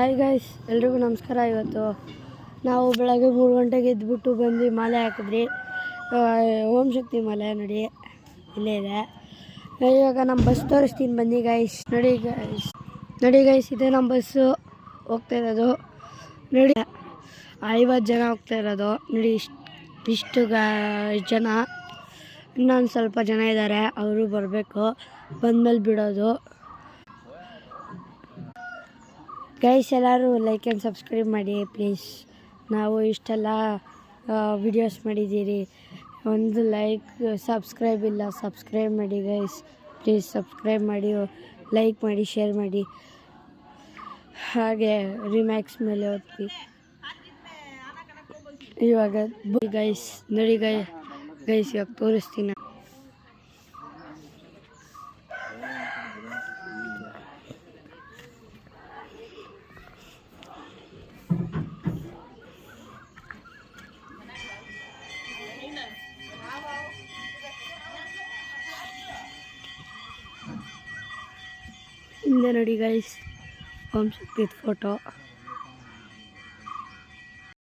Hi guys, ಎಲ್ರಿಗೂ ನಮಸ್ಕಾರ. ಇವತ್ತು ನಾವು ಬೆಳಗ್ಗೆ 3 ಗಂಟೆಗೆ ಎದ್ಬಿಟ್ಟು ಬಂದು ಮಾಲೆ ಹಾಕಿದ್ರಿ. ಓಂ ಶಕ್ತಿ ಮಾಲೆ ನೋಡಿ ಇಲ್ಲೇ ಇದೆ. ಇವಾಗ ನಮ್ಮ ಬಸ್ ತೋರಿಸ್ತೀನಿ ಬನ್ನಿ ಗೈಸ್. ನೋಡಿ ಗೈಸ್, ಇದೆ ನಮ್ಮ ಬಸ್ಸು ಹೋಗ್ತಾ ಇರೋದು. ನೋಡಿ 50 ಜನ ಹೋಗ್ತಾ ಇರೋದು. ನೋಡಿ ಇಷ್ಟು ಜನ. ಇನ್ನೊಂದು ಸ್ವಲ್ಪ ಜನ ಇದ್ದಾರೆ, ಅವರು ಬರಬೇಕು. ಬಂದಮೇಲೆ ಬಿಡೋದು. ಗೈಸ್, ಎಲ್ಲರೂ ಲೈಕ್ ಆ್ಯಂಡ್ ಸಬ್ಸ್ಕ್ರೈಬ್ ಮಾಡಿ ಪ್ಲೀಸ್. ನಾವು ಇಷ್ಟೆಲ್ಲ ವಿಡಿಯೋಸ್ ಮಾಡಿದ್ದೀರಿ, ಒಂದು ಸಬ್ಸ್ಕ್ರೈಬ್ ಇಲ್ಲ. ಸಬ್ಸ್ಕ್ರೈಬ್ ಮಾಡಿ ಗೈಸ್, ಪ್ಲೀಸ್ ಸಬ್ಸ್ಕ್ರೈಬ್ ಮಾಡಿ, ಲೈಕ್ ಮಾಡಿ, ಶೇರ್ ಮಾಡಿ. ಹಾಗೆ ರಿಮ್ಯಾಕ್ಸ್ ಮೇಲೆ ಹೋಗ್ತೀವಿ ಇವಾಗ. ಗೈಸ್ ನೋಡಿ ಗೈಸ್ ಇವಾಗ ತೋರಿಸ್ತೀನಿ. ಹಿಂದೆ ನೋಡಿ ಗೈಸ್, ಓಂ ಶಕ್ತಿ ಫೋಟೋ.